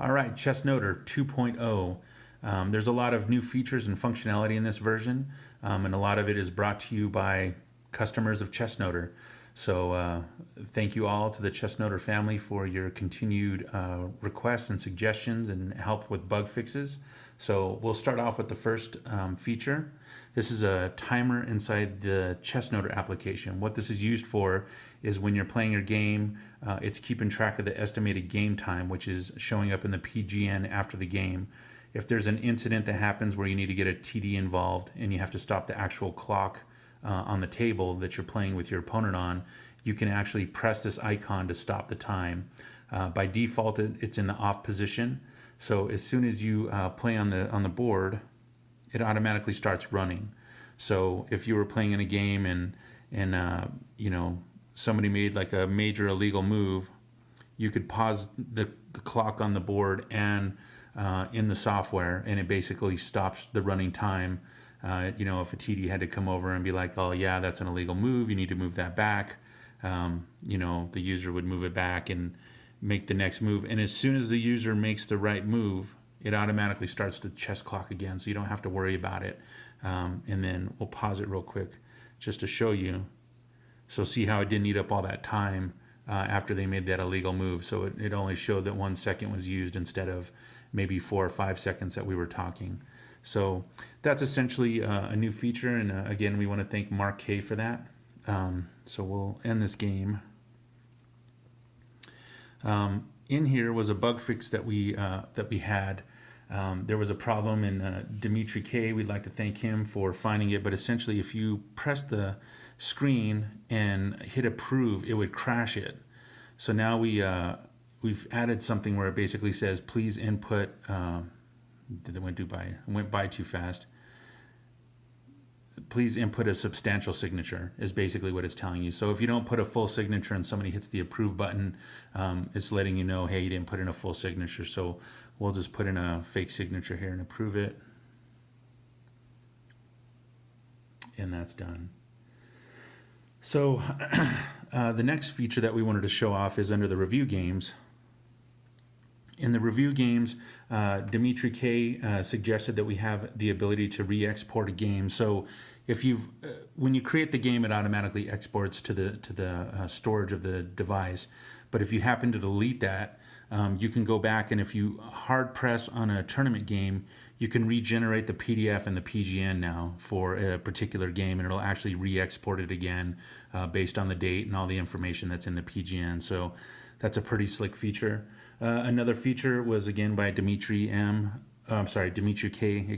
All right, ChessNoter 2.0. There's a lot of new features and functionality in this version, and a lot of it is brought to you by customers of ChessNoter. So thank you all to the ChessNoter family for your continued requests and suggestions and help with bug fixes. So we'll start off with the first feature. This is a timer inside the ChessNoter application. What this is used for is when you're playing your game, it's keeping track of the estimated game time, which is showing up in the PGN after the game. If there's an incident that happens where you need to get a TD involved and you have to stop the actual clock on the table that you're playing with your opponent on, you can actually press this icon to stop the time. By default, it's in the off position. So as soon as you play on the board, it automatically starts running. So if you were playing in a game and somebody made like a major illegal move, you could pause the clock on the board and in the software, and it basically stops the running time. If a TD had to come over and be like, oh yeah, that's an illegal move, you need to move that back, the user would move it back and make the next move. And as soon as the user makes the right move, it automatically starts the chess clock again, so you don't have to worry about it. And then we'll pause it real quick just to show you. So see how it didn't eat up all that time after they made that illegal move. So it only showed that 1 second was used instead of maybe 4 or 5 seconds that we were talking. So that's essentially a new feature. And again, we want to thank Mark K for that. So we'll end this game. In here was a bug fix that we had. There was a problem in Dmitry K. We'd like to thank him for finding it. But essentially, if you press the screen and hit approve, it would crash it. So now we've added something where it basically says, please input. It went by too fast. Please input a substantial signature is basically what it's telling you. So if you don't put a full signature and somebody hits the approve button, it's letting you know, hey, you didn't put in a full signature. So we'll just put in a fake signature here and approve it. And that's done. So the next feature that we wanted to show off is under the review games. In the review games, Dmitry K suggested that we have the ability to re-export a game. So if when you create the game, it automatically exports to the storage of the device. But if you happen to delete that, you can go back, and if you hard press on a tournament game, you can regenerate the PDF and the PGN now for a particular game, and it'll actually re-export it again based on the date and all the information that's in the PGN. So that's a pretty slick feature. Another feature was again by Dmitry K,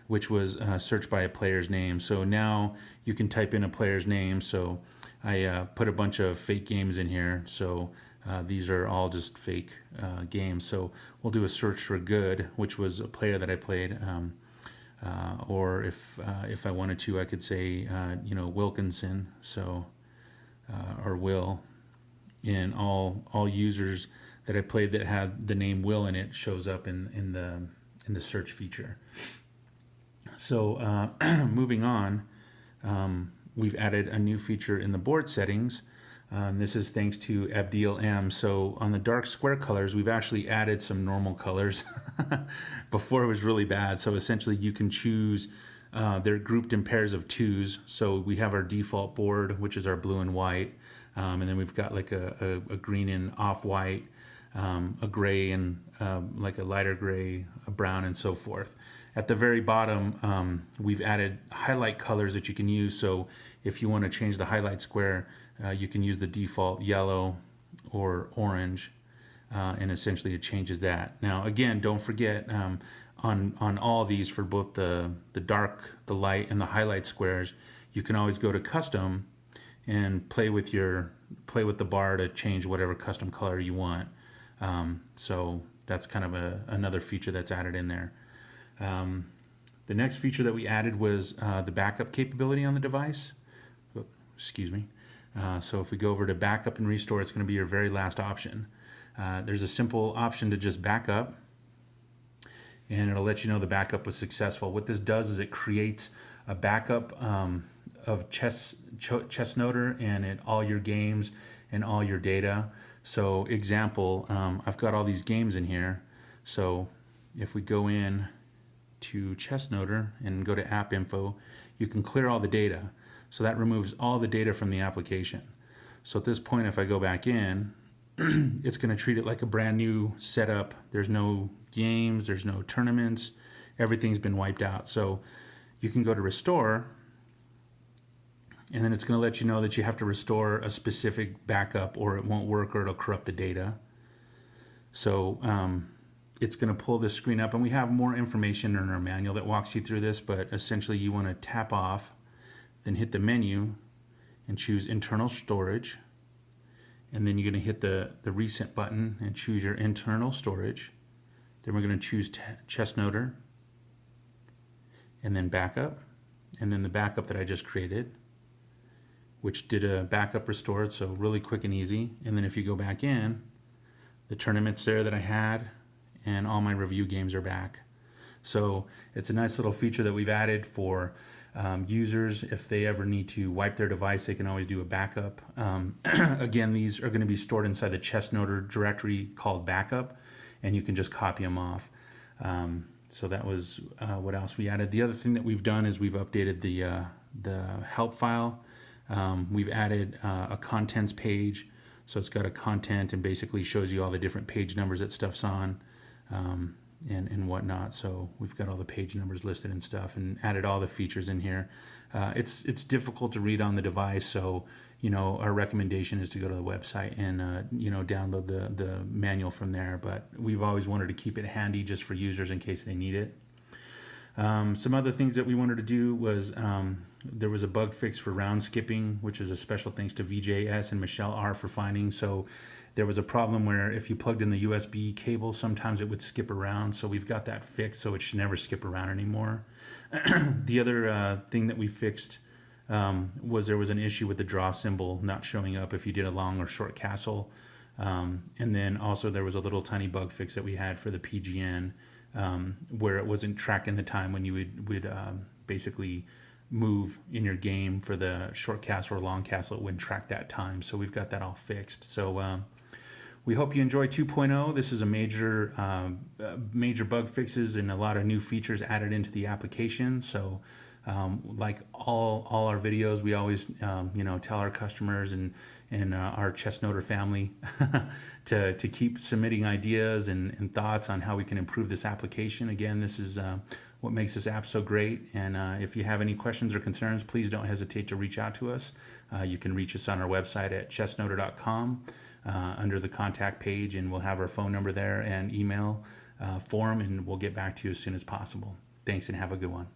which was search by a player's name. So now you can type in a player's name. So I put a bunch of fake games in here. So these are all just fake games. So we'll do a search for good, which was a player that I played. Or if I wanted to, I could say Wilkinson. So or Will. And all users that I played that had the name Will in it shows up in the search feature. So moving on, we've added a new feature in the board settings. This is thanks to Abdiel M. So on the dark square colors, we've actually added some normal colors. Before it was really bad. So essentially you can choose, they're grouped in pairs of twos. So we have our default board, which is our blue and white. And then we've got like a green and off-white, a gray and like a lighter gray, a brown, and so forth. At the very bottom, we've added highlight colors that you can use. So if you want to change the highlight square, you can use the default yellow or orange, and essentially it changes that. Now, again, don't forget on all these, for both the dark, the light, and the highlight squares, you can always go to custom and play with the bar to change whatever custom color you want. So that's kind of another feature that's added in there. The next feature that we added was the backup capability on the device. Excuse me. So if we go over to backup and restore, it's going to be your very last option. There's a simple option to just back up, and it'll let you know the backup was successful. What this does is it creates a backup of ChessNoter and all your games and all your data. So example, I've got all these games in here. So if we go in to ChessNoter and go to app info, you can clear all the data. So that removes all the data from the application. So at this point, if I go back in, it's going to treat it like a brand new setup. There's no games, there's no tournaments, everything's been wiped out. So you can go to restore, and then it's going to let you know that you have to restore a specific backup or it won't work or it'll corrupt the data. So it's going to pull this screen up, and we have more information in our manual that walks you through this, but essentially you want to tap off, then hit the menu and choose internal storage, and then you're going to hit the reset button and choose your internal storage. Then we're going to choose ChessNoter and then backup, and then the backup that I just created, which did a backup restored, so really quick and easy. And then if you go back in, the tournaments there that I had and all my review games are back. So it's a nice little feature that we've added for users. If they ever need to wipe their device, they can always do a backup. Again, these are going to be stored inside the ChessNoter directory called backup, and you can just copy them off. So that was what else we added. The other thing that we've done is we've updated the help file. We've added a contents page. So it's got a content and basically shows you all the different page numbers that stuff's on and whatnot. So we've got all the page numbers listed and stuff, and added all the features in here. It's difficult to read on the device, so our recommendation is to go to the website and download the manual from there. But we've always wanted to keep it handy just for users in case they need it. Some other things that we wanted to do was there was a bug fix for round skipping, which is a special thanks to Vijay S and Michelle R for finding. So there was a problem where if you plugged in the USB cable, sometimes it would skip around. So we've got that fixed, so it should never skip around anymore. The other thing that we fixed was there was an issue with the draw symbol not showing up if you did a long or short castle. And then also there was a little tiny bug fix that we had for the PGN where it wasn't tracking the time when you would basically move in your game for the short castle or long castle. It wouldn't track that time. So we've got that all fixed. So we hope you enjoy 2.0. This is a major bug fixes and a lot of new features added into the application. So like all our videos, we always tell our customers and our ChessNoter family to keep submitting ideas and thoughts on how we can improve this application. Again, this is what makes this app so great. And if you have any questions or concerns, please don't hesitate to reach out to us. You can reach us on our website at chessnoter.com under the contact page, and we'll have our phone number there and email form, and we'll get back to you as soon as possible. Thanks, and have a good one.